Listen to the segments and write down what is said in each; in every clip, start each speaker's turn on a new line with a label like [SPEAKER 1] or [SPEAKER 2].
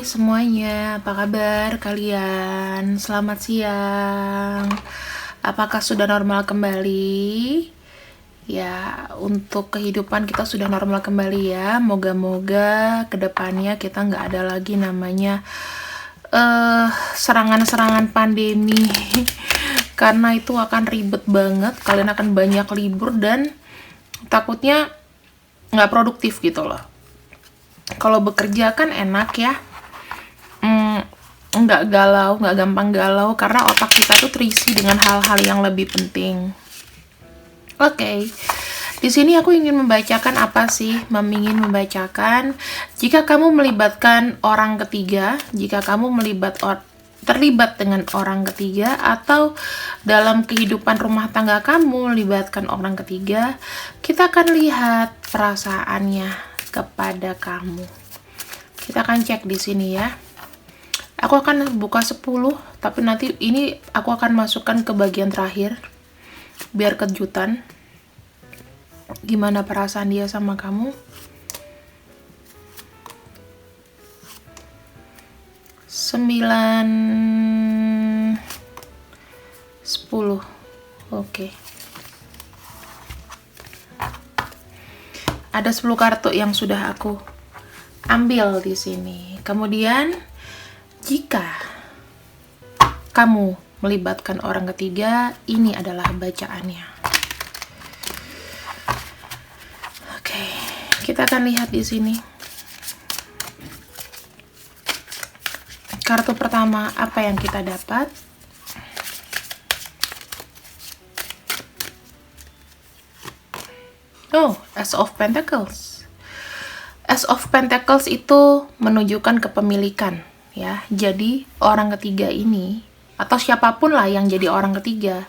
[SPEAKER 1] semuanya, apa kabar kalian? Selamat siang. Apakah sudah normal kembali? Ya, untuk kehidupan kita sudah normal kembali ya. Moga-moga kedepannya kita nggak ada lagi namanya serangan-serangan pandemi. Karena itu akan ribet banget. Kalian akan banyak libur dan takutnya nggak produktif gitu loh. Kalau bekerja kan enak ya, nggak galau, nggak gampang galau karena otak kita tuh terisi dengan hal-hal yang lebih penting. Oke, di sini aku ingin membacakan apa sih? Ingin membacakan jika kamu melibatkan orang ketiga, jika kamu terlibat dengan orang ketiga atau dalam kehidupan rumah tangga kamu melibatkan orang ketiga, kita akan lihat perasaannya kepada kamu. Kita akan cek di sini ya. Aku akan buka 10, tapi nanti ini aku akan masukkan ke bagian terakhir biar kejutan. Gimana perasaan dia sama kamu? 9, 10. Oke. Ada 10 kartu yang sudah aku ambil di sini. Kemudian, jika kamu melibatkan orang ketiga, ini adalah bacaannya. Oke, kita akan lihat di sini. Kartu pertama, apa yang kita dapat? Oh, Ace of Pentacles. Ace of Pentacles itu menunjukkan kepemilikan, ya. Jadi orang ketiga ini atau siapapun lah yang jadi orang ketiga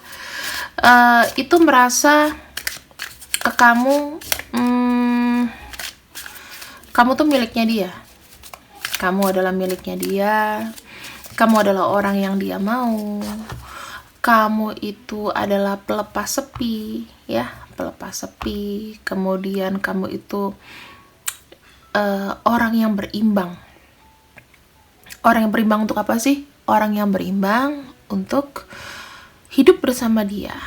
[SPEAKER 1] itu merasa ke kamu, kamu tuh miliknya dia. Kamu adalah miliknya dia. Kamu adalah orang yang dia mau. Kamu itu adalah pelepas sepi, ya. Pelepas sepi, kemudian kamu itu orang yang berimbang. Orang yang berimbang untuk apa sih? Orang yang berimbang untuk hidup bersama dia.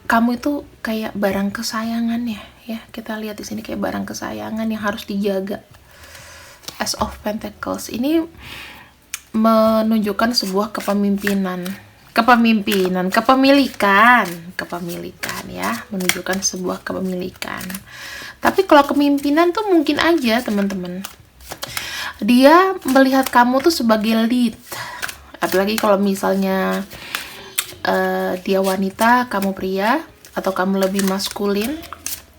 [SPEAKER 1] Kamu itu kayak barang kesayangannya, ya. Kita lihat di sini kayak barang kesayangan yang harus dijaga. Ace of Pentacles ini menunjukkan sebuah kepemilikan ya, menunjukkan sebuah kepemilikan. Tapi kalau kepemimpinan tuh mungkin aja teman-teman, dia melihat kamu tuh sebagai lead. Apalagi kalau misalnya dia wanita, kamu pria, atau kamu lebih maskulin,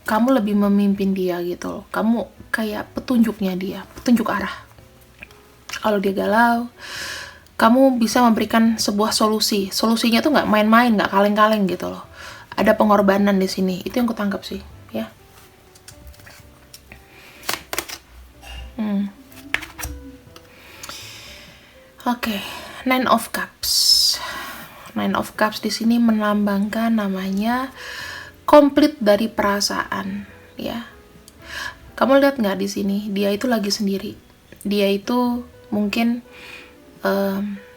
[SPEAKER 1] kamu lebih memimpin dia gitu loh. Kamu kayak petunjuknya dia, petunjuk arah. Kalau dia galau, kamu bisa memberikan sebuah solusi. Solusinya tuh nggak main-main, nggak kaleng-kaleng gitu loh. Ada pengorbanan di sini. Itu yang kutangkap sih, ya. Oke, Nine of Cups. Nine of Cups di sini melambangkan namanya komplit dari perasaan, ya. Kamu lihat nggak di sini? Dia itu lagi sendiri. Dia itu mungkin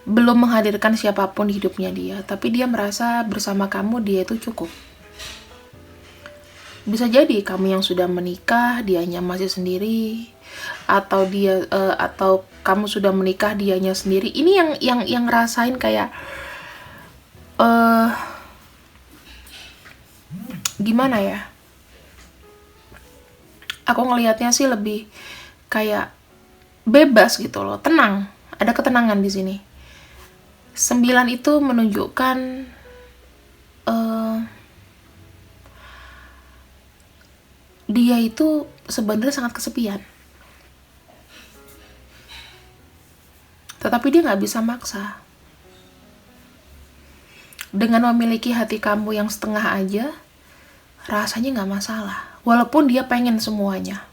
[SPEAKER 1] belum menghadirkan siapapun di hidupnya dia, tapi dia merasa bersama kamu dia itu cukup. Bisa jadi kamu yang sudah menikah, dianya masih sendiri, atau atau kamu sudah menikah, dianya sendiri. Ini yang rasain kayak gimana ya? Aku ngelihatnya sih lebih kayak bebas gitu loh, tenang. Ada ketenangan di sini. 9 itu menunjukkan dia itu sebenarnya sangat kesepian. Tetapi dia nggak bisa maksa. Dengan memiliki hati kamu yang setengah aja, rasanya nggak masalah. Walaupun dia pengen semuanya.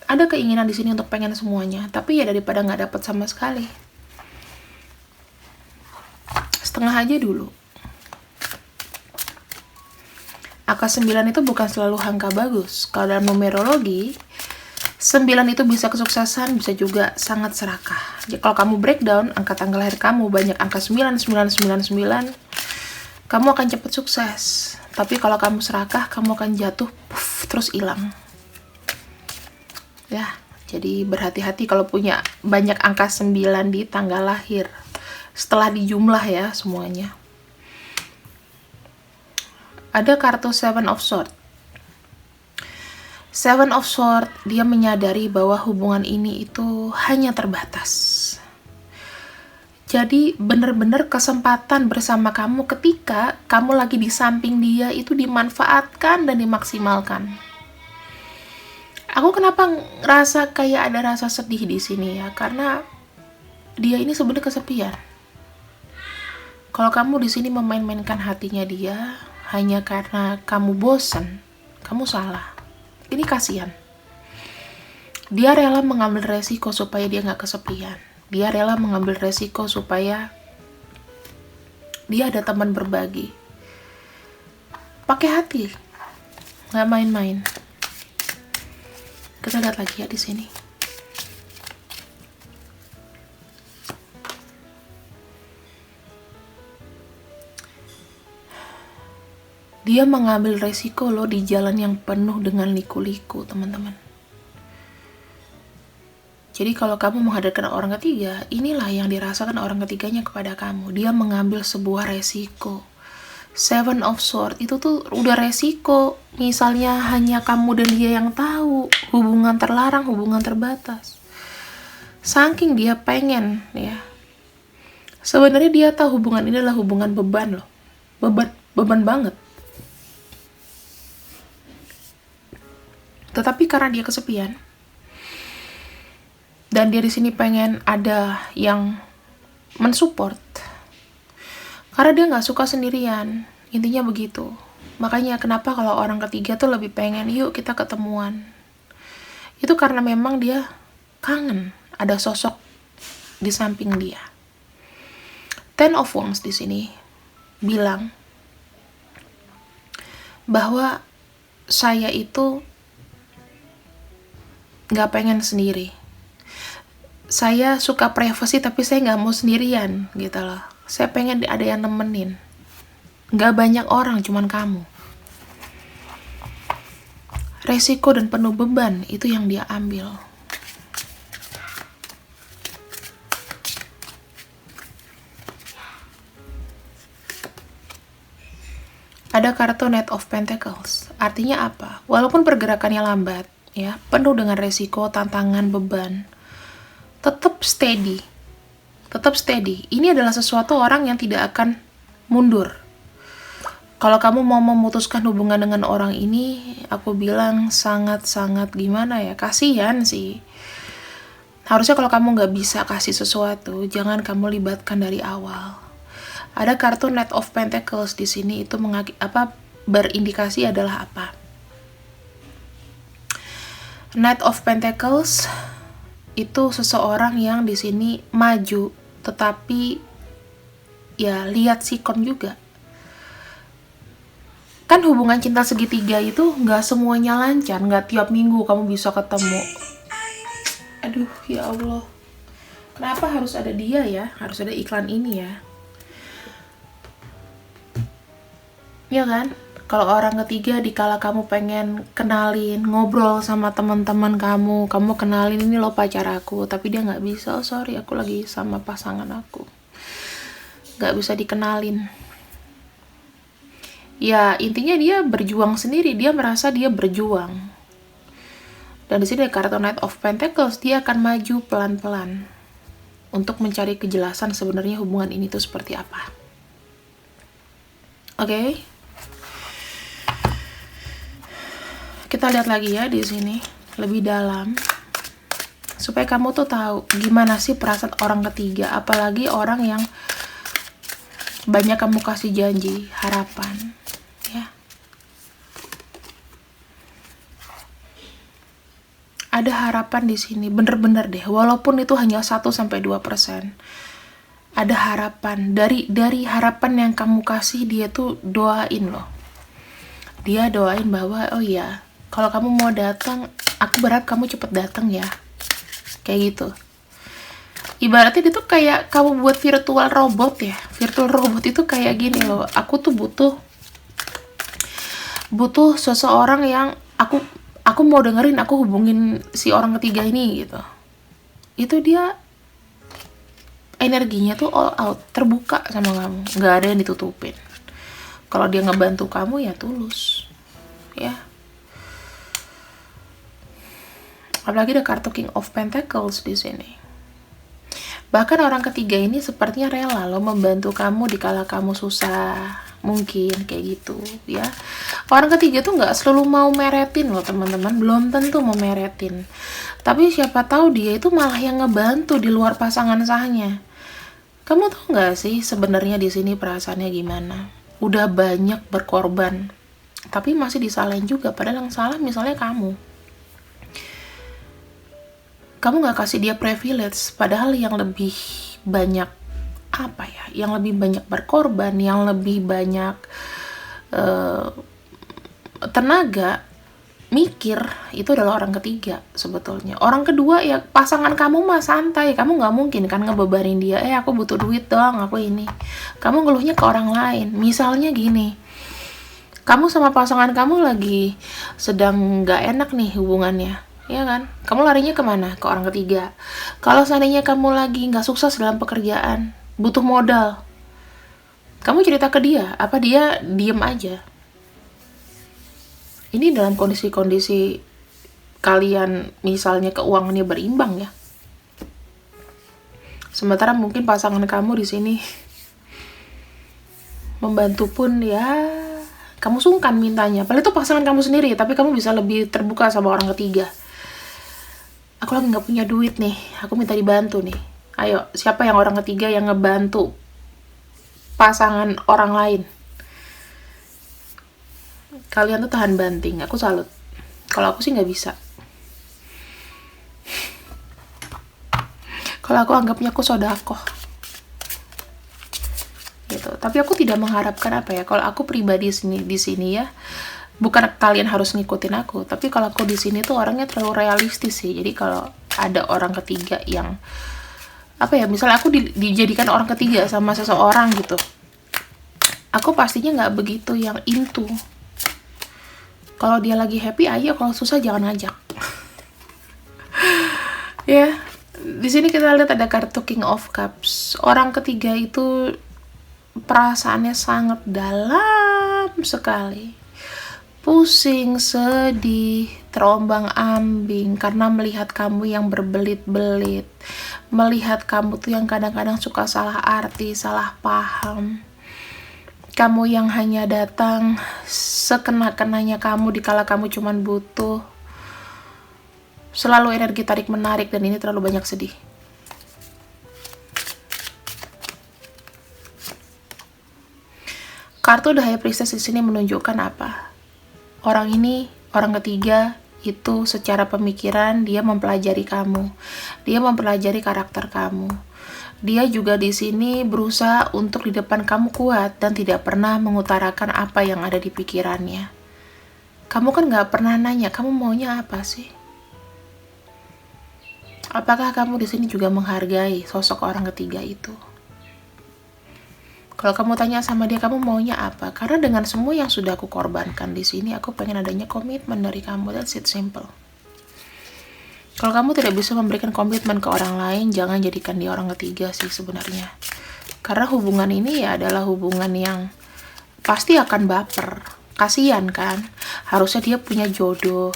[SPEAKER 1] Ada keinginan di sini untuk pengen semuanya, tapi ya daripada nggak dapat sama sekali, setengah aja dulu. Angka 9 itu bukan selalu angka bagus. Kalau dalam numerologi, 9 itu bisa kesuksesan, bisa juga sangat serakah. Jadi kalau kamu breakdown angka tanggal lahir kamu banyak angka 9999, kamu akan cepat sukses. Tapi kalau kamu serakah, kamu akan jatuh puff, terus hilang. Ya, jadi berhati-hati kalau punya banyak angka 9 di tanggal lahir. Setelah dijumlah ya semuanya. Ada kartu Seven of Swords. Seven of Swords, dia menyadari bahwa hubungan ini itu hanya terbatas. Jadi benar-benar kesempatan bersama kamu ketika kamu lagi di samping dia itu dimanfaatkan dan dimaksimalkan. Aku kenapa ngerasa kayak ada rasa sedih di sini ya, karena dia ini sebenarnya kesepian. Kalau kamu di sini memain-mainkan hatinya dia hanya karena kamu bosan, kamu salah. Ini kasihan. Dia rela mengambil resiko supaya dia nggak kesepian. Dia rela mengambil resiko supaya dia ada teman berbagi. Pakai hati, nggak main-main. Kita lihat lagi ya di sini. Dia mengambil resiko loh di jalan yang penuh dengan liku-liku, teman-teman. Jadi kalau kamu menghadirkan orang ketiga, inilah yang dirasakan orang ketiganya kepada kamu. Dia mengambil sebuah resiko. Seven of Swords itu tuh udah resiko. Misalnya hanya kamu dan dia yang tahu. Hubungan terlarang, hubungan terbatas. Saking dia pengen ya. Sebenarnya dia tahu hubungan ini adalah hubungan beban loh. Beban banget. Tetapi karena dia kesepian, dan dia di sini pengen ada yang mensupport, karena dia nggak suka sendirian, intinya begitu. Makanya kenapa kalau orang ketiga tuh lebih pengen, yuk kita ketemuan. Itu karena memang dia kangen ada sosok di samping dia. Ten of Wands di sini bilang bahwa saya itu nggak pengen sendiri. Saya suka privacy tapi saya nggak mau sendirian gitu loh. Saya pengen ada yang nemenin. Nggak banyak orang, cuman kamu. Resiko dan penuh beban itu yang dia ambil. Ada kartu Knight of Pentacles. Artinya apa? Walaupun pergerakannya lambat, ya, penuh dengan resiko, tantangan, beban, tetap steady. Tetap steady. Ini adalah sesuatu orang yang tidak akan mundur. Kalau kamu mau memutuskan hubungan dengan orang ini, aku bilang sangat-sangat gimana ya, kasihan sih. Harusnya kalau kamu nggak bisa kasih sesuatu, jangan kamu libatkan dari awal. Ada kartu Knight of Pentacles di sini itu berindikasi adalah apa? Knight of Pentacles itu seseorang yang di sini maju, tetapi ya lihat sikon juga. Kan hubungan cinta segitiga itu nggak semuanya lancar, nggak tiap minggu kamu bisa ketemu. Aduh, ya Allah. Kenapa harus ada dia ya? Harus ada iklan ini ya? Ya kan? Kalau orang ketiga dikala kamu pengen kenalin, ngobrol sama teman-teman kamu kenalin ini loh pacar aku, tapi dia nggak bisa. Oh sorry, aku lagi sama pasangan aku. Nggak bisa dikenalin. Ya intinya dia berjuang sendiri, dia merasa dia berjuang. Dan di sini ada kartu Knight of Pentacles, dia akan maju pelan-pelan untuk mencari kejelasan sebenarnya hubungan ini tuh seperti apa. Oke? Kita lihat lagi ya di sini lebih dalam supaya kamu tuh tahu gimana sih perasaan orang ketiga, apalagi orang yang banyak kamu kasih janji, harapan, ya. Ada harapan di sini, bener-bener deh, walaupun itu hanya 1-2%. Ada harapan, dari harapan yang kamu kasih dia tuh doain loh. Dia doain bahwa, oh iya, kalau kamu mau datang, aku berharap kamu cepet datang ya, kayak gitu. Ibaratnya itu kayak kamu buat virtual robot ya. Virtual robot itu kayak gini loh, aku tuh butuh seseorang yang aku mau dengerin, aku hubungin si orang ketiga ini gitu. Itu dia energinya tuh all out, terbuka sama kamu, nggak ada yang ditutupin. Kalau dia ngebantu kamu ya tulus, ya. Apalagi ada kartu King of Pentacles di sini. Bahkan orang ketiga ini sepertinya rela loh membantu kamu di kala kamu susah, mungkin kayak gitu, ya. Orang ketiga tuh nggak selalu mau meretin loh teman-teman, belum tentu mau meretin. Tapi siapa tahu dia itu malah yang ngebantu di luar pasangan sahnya. Kamu tahu nggak sih sebenarnya di sini perasaannya gimana? Udah banyak berkorban, tapi masih disalahin juga. Padahal yang salah misalnya kamu. Kamu nggak kasih dia privilege, padahal yang lebih banyak apa ya? Yang lebih banyak berkorban, yang lebih banyak tenaga mikir itu adalah orang ketiga sebetulnya. Orang kedua ya pasangan kamu mah santai, kamu nggak mungkin kan ngebebanin dia, aku butuh duit dong, aku ini. Kamu ngeluhnya ke orang lain. Misalnya gini, kamu sama pasangan kamu lagi sedang nggak enak nih hubungannya, ya kan? Kamu larinya kemana? Ke orang ketiga. Kalau seandainya kamu lagi nggak sukses dalam pekerjaan, butuh modal, kamu cerita ke dia, apa dia diem aja? Ini dalam kondisi-kondisi kalian misalnya keuangannya berimbang ya. Sementara mungkin pasangan kamu di sini membantu pun ya kamu sungkan mintanya. Padahal itu pasangan kamu sendiri, tapi kamu bisa lebih terbuka sama orang ketiga. Aku lagi nggak punya duit nih, aku minta dibantu nih. Ayo, siapa yang orang ketiga yang ngebantu pasangan orang lain? Kalian tuh tahan banting, aku salut. Kalau aku sih nggak bisa. Kalau aku anggapnya aku sodakoh gitu. Tapi aku tidak mengharapkan apa ya. Kalau aku pribadi di sini ya, bukan kalian harus ngikutin aku, tapi kalau aku di sini tuh orangnya terlalu realistis sih. Jadi kalau ada orang ketiga yang apa ya, misalnya aku dijadikan orang ketiga sama seseorang gitu, aku pastinya nggak begitu yang into. Kalau dia lagi happy ayo, kalau susah jangan ngajak. Ya, di sini kita lihat ada kartu King of Cups. Orang ketiga itu perasaannya sangat dalam sekali. Pusing, sedih, terombang-ambing karena melihat kamu yang berbelit-belit. Melihat kamu tuh yang kadang-kadang suka salah arti, salah paham. Kamu yang hanya datang sekena-kenanya kamu dikala kamu cuman butuh. Selalu energi tarik-menarik dan ini terlalu banyak sedih. Kartu The High Priestess di sini menunjukkan apa? Orang ini, orang ketiga, itu secara pemikiran dia mempelajari kamu. Dia mempelajari karakter kamu. Dia juga di sini berusaha untuk di depan kamu kuat dan tidak pernah mengutarakan apa yang ada di pikirannya. Kamu kan nggak pernah nanya, kamu maunya apa sih? Apakah kamu di sini juga menghargai sosok orang ketiga itu? Kalau kamu tanya sama dia, kamu maunya apa? Karena dengan semua yang sudah aku korbankan di sini, aku pengen adanya komitmen dari kamu. That's it, simple. Kalau kamu tidak bisa memberikan komitmen ke orang lain, jangan jadikan dia orang ketiga sih sebenarnya. Karena hubungan ini ya adalah hubungan yang pasti akan baper. Kasian kan? Harusnya dia punya jodoh.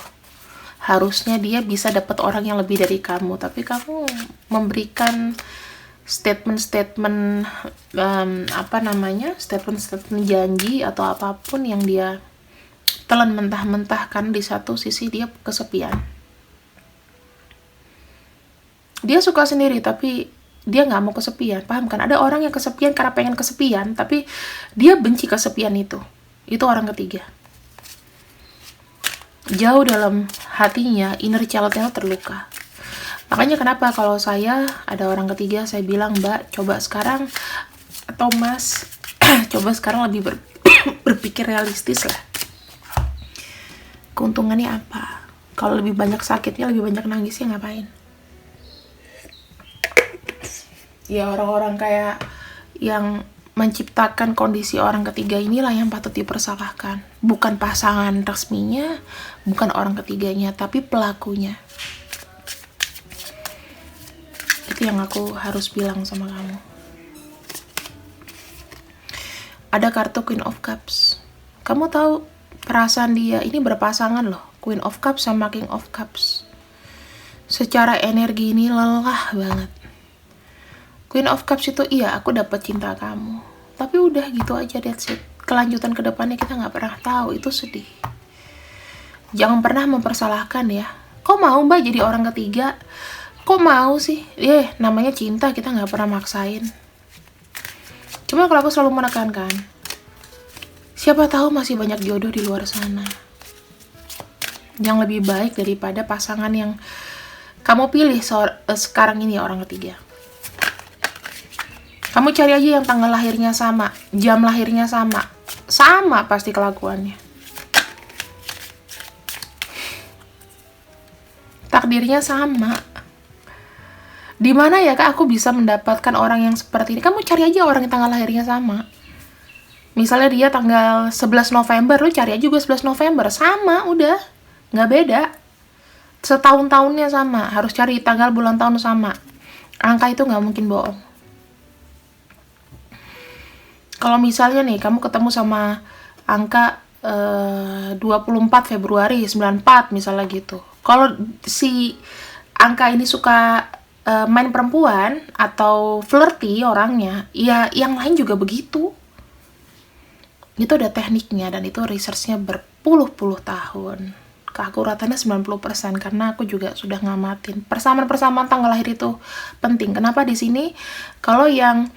[SPEAKER 1] Harusnya dia bisa dapat orang yang lebih dari kamu. Tapi kamu memberikan statement-statement statement-statement janji atau apapun yang dia telan mentah-mentah, kan di satu sisi dia kesepian. Dia suka sendiri tapi dia nggak mau kesepian, paham kan? Ada orang yang kesepian karena pengen kesepian tapi dia benci kesepian itu orang ketiga. Jauh dalam hatinya, inner child-nya terluka. Makanya kenapa kalau saya ada orang ketiga, saya bilang, Mbak, coba sekarang, atau Mas, coba sekarang lebih berpikir realistis lah. Keuntungannya apa? Kalau lebih banyak sakitnya, lebih banyak nangisnya, ngapain? Ya orang-orang kayak yang menciptakan kondisi orang ketiga inilah yang patut dipersalahkan. Bukan pasangan resminya, bukan orang ketiganya, tapi pelakunya. Itu yang aku harus bilang sama kamu. Ada kartu Queen of Cups. Kamu tahu perasaan dia ini berpasangan loh. Queen of Cups sama King of Cups. Secara energi ini lelah banget. Queen of Cups itu iya, aku dapat cinta kamu. Tapi udah gitu aja, that's it. Kelanjutan ke depannya kita nggak pernah tahu, itu sedih. Jangan pernah mempersalahkan ya. Kok mau mbak jadi orang ketiga? Kok mau sih? Namanya cinta, kita nggak pernah maksain. Cuma kalau aku selalu menekankan, siapa tahu masih banyak jodoh di luar sana yang lebih baik daripada pasangan yang kamu pilih sekarang ini, orang ketiga. Kamu cari aja yang tanggal lahirnya sama, jam lahirnya sama. Sama pasti kelakuannya. Takdirnya sama. Di mana ya kak aku bisa mendapatkan orang yang seperti ini? Kamu cari aja orang yang tanggal lahirnya sama. Misalnya dia tanggal 11 November, lu cari aja juga 11 November. Sama, udah. Nggak beda. Setahun-tahunnya sama. Harus cari tanggal, bulan, tahun sama. Angka itu nggak mungkin bohong. Kalau misalnya nih, kamu ketemu sama angka 24 Februari 94 misalnya gitu. Kalau si angka ini suka main perempuan atau flirty orangnya, ya yang lain juga begitu. Itu ada tekniknya dan itu researchnya berpuluh-puluh tahun. Keakuratannya 90% karena aku juga sudah ngamatin. Persamaan-persamaan tanggal lahir itu penting. Kenapa di sini? Kalau yang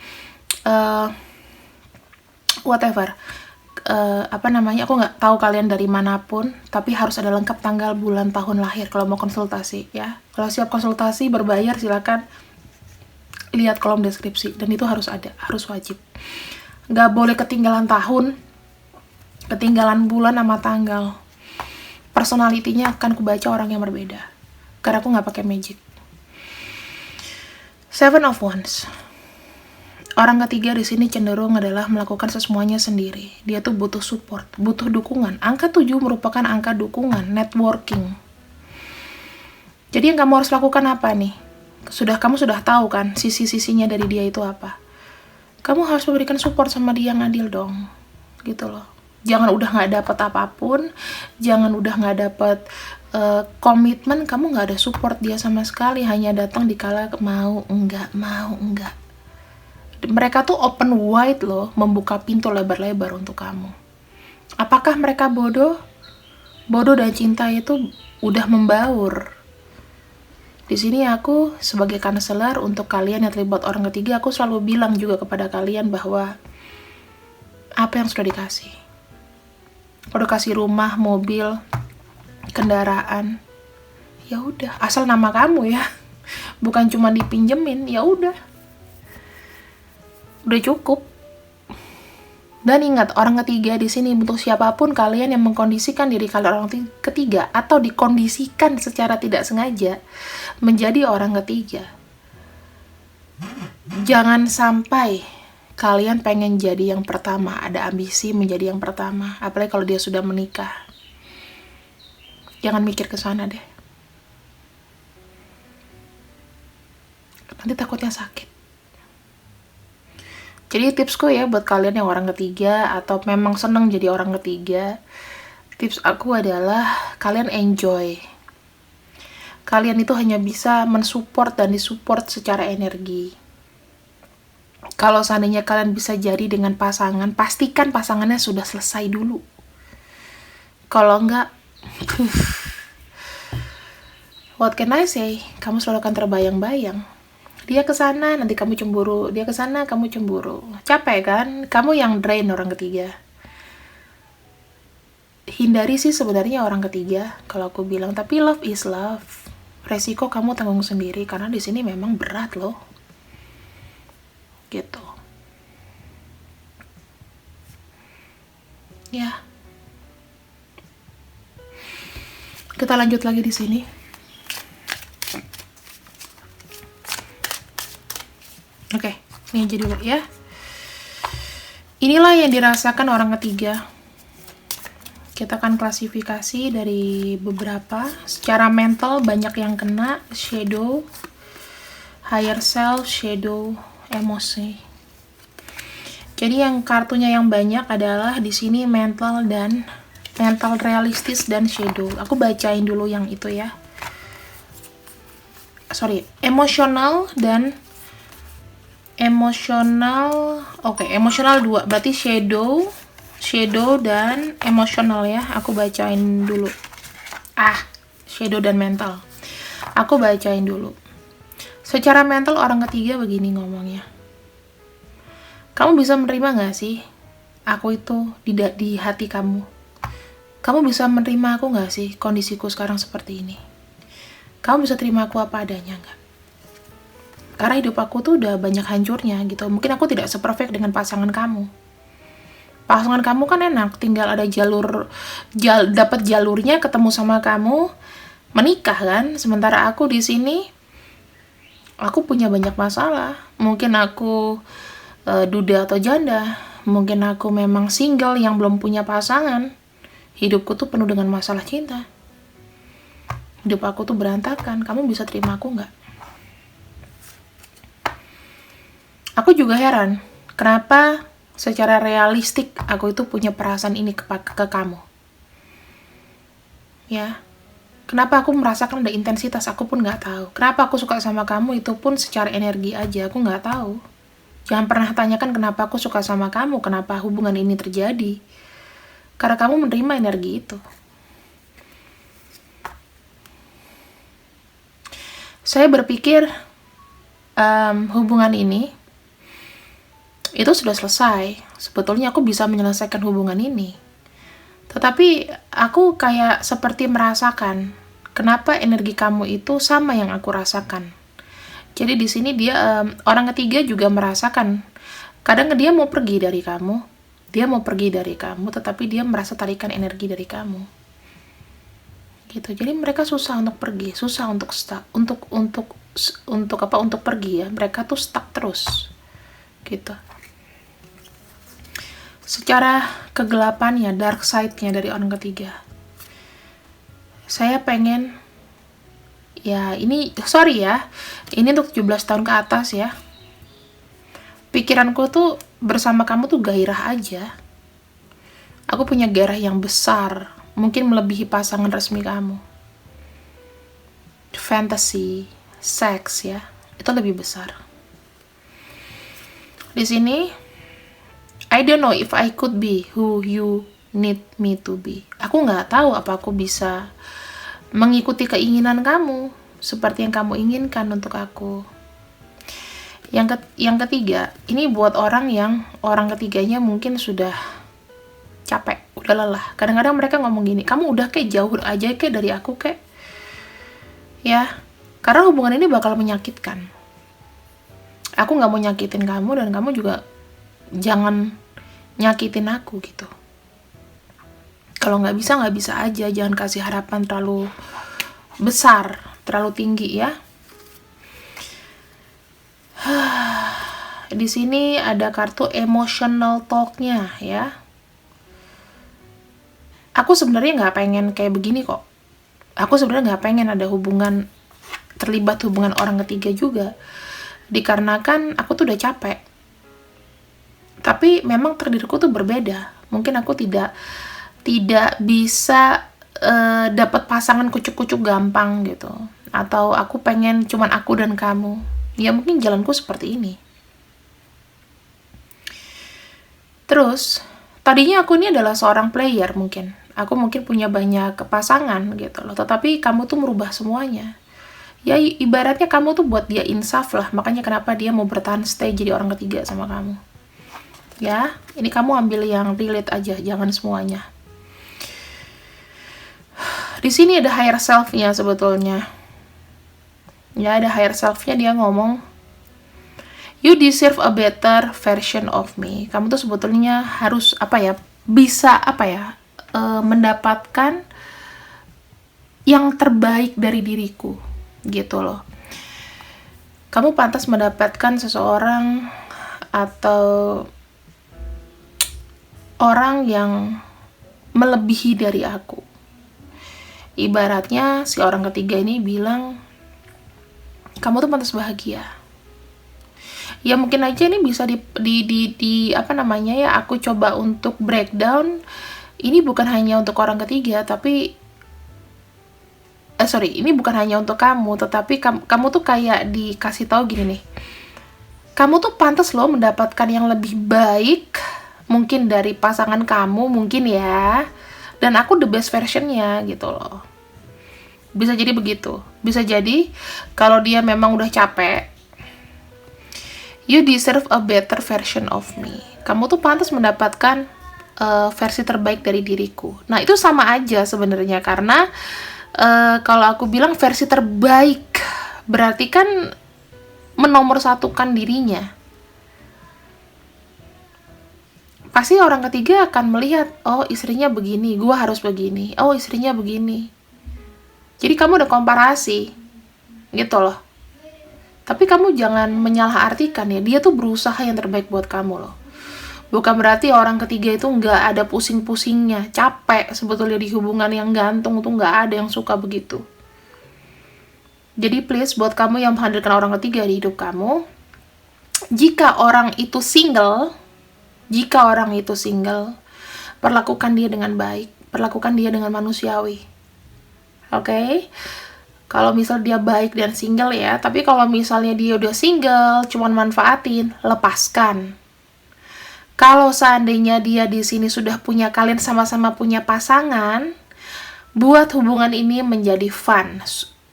[SPEAKER 1] whatever, aku nggak tahu kalian dari manapun, tapi harus ada lengkap tanggal, bulan, tahun lahir kalau mau konsultasi ya. Kalau siap konsultasi berbayar silakan lihat kolom deskripsi, dan itu harus ada, harus wajib. Nggak boleh ketinggalan tahun, ketinggalan bulan sama tanggal. Personalitinya akan kubaca orang yang berbeda, karena aku nggak pakai magic. Seven of Wands. Orang ketiga di sini cenderung adalah melakukan semuanya sendiri. Dia tuh butuh support, butuh dukungan. Angka 7 merupakan angka dukungan, networking. Jadi yang kamu harus lakukan apa nih? Kamu sudah tahu kan sisi-sisinya dari dia itu apa? Kamu harus memberikan support sama dia yang adil dong. Gitu loh. Jangan udah nggak dapet apapun, jangan udah nggak dapet komitmen, kamu nggak ada support dia sama sekali, hanya datang dikala mau enggak. Mereka tuh open wide loh, membuka pintu lebar-lebar untuk kamu. Apakah mereka bodoh? Bodoh dan cinta itu udah membaur. Di sini aku sebagai counselor untuk kalian yang terlibat orang ketiga, aku selalu bilang juga kepada kalian bahwa apa yang sudah dikasih. Kalau kasih rumah, mobil, kendaraan, ya udah, asal nama kamu ya. Bukan cuma dipinjemin, ya udah cukup. Dan ingat, orang ketiga di sini untuk siapapun kalian yang mengkondisikan diri kalian orang ketiga atau dikondisikan secara tidak sengaja menjadi orang ketiga. Jangan sampai kalian pengen jadi yang pertama, ada ambisi menjadi yang pertama, apalagi kalau dia sudah menikah. Jangan mikir ke sana deh. Nanti takutnya sakit. Jadi tipsku ya buat kalian yang orang ketiga atau memang seneng jadi orang ketiga, tips aku adalah kalian enjoy. Kalian itu hanya bisa mensupport dan disupport secara energi. Kalau seandainya kalian bisa jadi dengan pasangan, pastikan pasangannya sudah selesai dulu. Kalau enggak, what can I say? Kamu selalu akan terbayang-bayang. Dia ke sana, nanti kamu cemburu. Dia ke sana, kamu cemburu. Capek kan? Kamu yang drain orang ketiga. Hindari sih sebenarnya orang ketiga, kalau aku bilang. Tapi love is love. Resiko kamu tanggung sendiri, karena di sini memang berat loh. Gitu. Ya. Kita lanjut lagi di sini. Oke, ini aja dulu ya. Inilah yang dirasakan orang ketiga. Kita akan klasifikasi dari beberapa. Secara mental banyak yang kena, shadow, higher self, shadow, emosi. Jadi yang kartunya yang banyak adalah di sini mental dan mental realistis dan shadow. Aku bacain dulu yang itu ya. Sorry, emosional dan emosional. Oke, emosional 2. Berarti shadow dan emosional ya. Aku bacain dulu. Shadow dan mental. Aku bacain dulu. Secara mental orang ketiga begini ngomongnya. Kamu bisa menerima gak sih aku itu di hati kamu? Kamu bisa menerima aku gak sih kondisiku sekarang seperti ini? Kamu bisa terima aku apa adanya gak? Karena hidup aku tuh udah banyak hancurnya gitu. Mungkin aku tidak seperfect dengan pasangan kamu. Pasangan kamu kan enak, tinggal ada dapat jalurnya, ketemu sama kamu, menikah kan. Sementara aku di sini, aku punya banyak masalah. Mungkin aku duda atau janda, mungkin aku memang single yang belum punya pasangan. Hidupku tuh penuh dengan masalah cinta. Hidup aku tuh berantakan. Kamu bisa terima aku nggak? Aku juga heran, kenapa secara realistik aku itu punya perasaan ini ke kamu. Ya, kenapa aku merasakan ada intensitas, aku pun nggak tahu. Kenapa aku suka sama kamu itu pun secara energi aja, aku nggak tahu. Jangan pernah tanyakan kenapa aku suka sama kamu, kenapa hubungan ini terjadi. Karena kamu menerima energi itu. Saya berpikir hubungan ini itu sudah selesai. Sebetulnya aku bisa menyelesaikan hubungan ini. Tetapi aku kayak seperti merasakan kenapa energi kamu itu sama yang aku rasakan. Jadi di sini dia orang ketiga juga merasakan. Kadang dia mau pergi dari kamu, tetapi dia merasa tarikan energi dari kamu. Gitu. Jadi mereka susah untuk pergi, susah untuk untuk pergi ya. Mereka tuh stuck terus. Gitu. Secara kegelapannya, dark side-nya dari orang ketiga. Saya pengen ya, ini sorry ya. Ini untuk 17 tahun ke atas ya. Pikiranku tuh bersama kamu tuh gairah aja. Aku punya gairah yang besar, mungkin melebihi pasangan resmi kamu. Fantasy, seks ya, itu lebih besar. Di sini, I don't know if I could be who you need me to be. Aku nggak tahu apa aku bisa mengikuti keinginan kamu seperti yang kamu inginkan untuk aku. Yang ketiga, ini buat orang ketiganya mungkin sudah capek, udah lelah. Kadang-kadang mereka ngomong gini, kamu udah kayak jauh aja kayak dari aku kayak. Ya, karena hubungan ini bakal menyakitkan. Aku nggak mau nyakitin kamu dan kamu juga jangan nyakitin aku gitu. Kalau nggak bisa aja. Jangan kasih harapan terlalu besar, terlalu tinggi ya. Di sini ada kartu emotional talk-nya ya. Aku sebenarnya nggak pengen kayak begini kok. Aku sebenarnya nggak pengen ada terlibat hubungan orang ketiga juga. Dikarenakan aku tuh udah capek. Tapi memang takdirku tuh berbeda. Mungkin aku tidak bisa dapat pasangan kucuk-kucuk gampang gitu. Atau aku pengen cuman aku dan kamu. Ya mungkin jalanku seperti ini. Terus, tadinya aku ini adalah seorang player mungkin. Aku mungkin punya banyak pasangan gitu loh. Tetapi kamu tuh merubah semuanya. Ya ibaratnya kamu tuh buat dia insaf lah. Makanya kenapa dia mau bertahan stay jadi orang ketiga sama kamu. Ya, ini kamu ambil yang relate aja, jangan semuanya. Di sini ada higher self-nya sebetulnya. Ya, ada higher self-nya, dia ngomong, you deserve a better version of me. Kamu tuh sebetulnya harus bisa mendapatkan yang terbaik dari diriku, gitu loh. Kamu pantas mendapatkan seseorang atau orang yang melebihi dari aku. Ibaratnya si orang ketiga ini bilang, kamu tuh pantas bahagia. Ya mungkin aja ini bisa apa namanya ya, aku coba untuk breakdown. Ini bukan hanya untuk orang ketiga, tapi ini bukan hanya untuk kamu, tetapi kamu tuh kayak dikasih tahu gini nih. Kamu tuh pantas loh mendapatkan yang lebih baik mungkin dari pasangan kamu, mungkin ya. Dan aku the best versionnya gitu loh. Bisa jadi begitu. Bisa jadi kalau dia memang udah capek, you deserve a better version of me. Kamu tuh pantas mendapatkan versi terbaik dari diriku. Nah, itu sama aja sebenarnya, karena kalau aku bilang versi terbaik, berarti kan menomorsatukan dirinya. Pasti orang ketiga akan melihat, oh istrinya begini, gua harus begini. Oh istrinya begini. Jadi kamu udah komparasi, gitu loh. Tapi kamu jangan menyalahartikan ya, dia tuh berusaha yang terbaik buat kamu loh. Bukan berarti orang ketiga itu nggak ada pusing-pusingnya, capek sebetulnya di hubungan yang gantung tuh nggak ada yang suka begitu. Jadi please, buat kamu yang menghadirkan orang ketiga di hidup kamu, jika orang itu single, perlakukan dia dengan baik, perlakukan dia dengan manusiawi. Oke? Kalau misal dia baik dan single ya, tapi kalau misalnya dia udah single, cuman manfaatin, lepaskan. Kalau seandainya dia di sini sudah punya, kalian sama-sama punya pasangan, buat hubungan ini menjadi fun.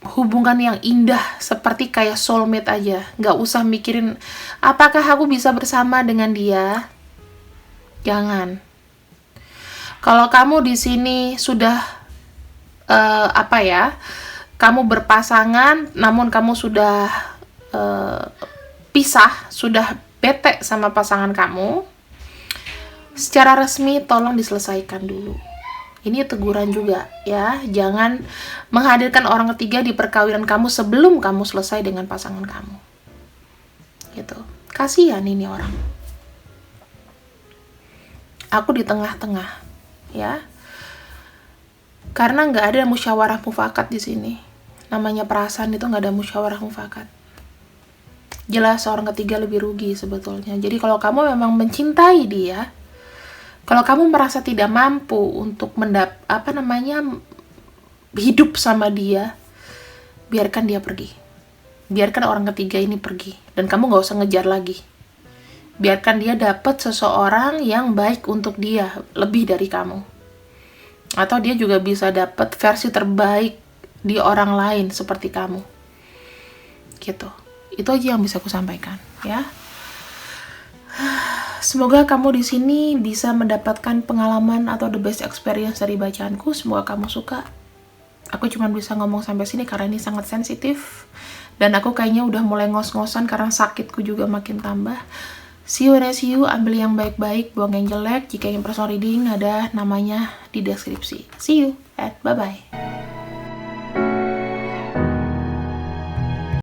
[SPEAKER 1] Hubungan yang indah, seperti kayak soulmate aja. Nggak usah mikirin, apakah aku bisa bersama dengan dia? Jangan. Kalau kamu di sini sudah, kamu berpasangan, namun kamu sudah pisah, sudah bete sama pasangan kamu, secara resmi tolong diselesaikan dulu. Ini teguran juga ya, jangan menghadirkan orang ketiga di perkawinan kamu sebelum kamu selesai dengan pasangan kamu. Gitu. Kasihan ini orang. Aku di tengah-tengah ya. Karena nggak ada musyawarah mufakat di sini. Namanya perasaan itu nggak ada musyawarah mufakat. Jelas orang ketiga lebih rugi sebetulnya. Jadi kalau kamu memang mencintai dia, kalau kamu merasa tidak mampu untuk hidup sama dia, biarkan dia pergi. Biarkan orang ketiga ini pergi. Dan kamu gak usah ngejar lagi. Biarkan dia dapat seseorang yang baik untuk dia, lebih dari kamu. Atau dia juga bisa dapat versi terbaik di orang lain seperti kamu. Gitu. Itu aja yang bisa aku sampaikan, ya. Semoga kamu di sini bisa mendapatkan pengalaman atau the best experience dari bacaanku. Semoga kamu suka. Aku cuma bisa ngomong sampai sini karena ini sangat sensitif. Dan aku kayaknya udah mulai ngos-ngosan karena sakitku juga makin tambah. See you, ambil yang baik-baik, buang yang jelek. Jika ingin personal reading, ada namanya di deskripsi. See you, and bye-bye.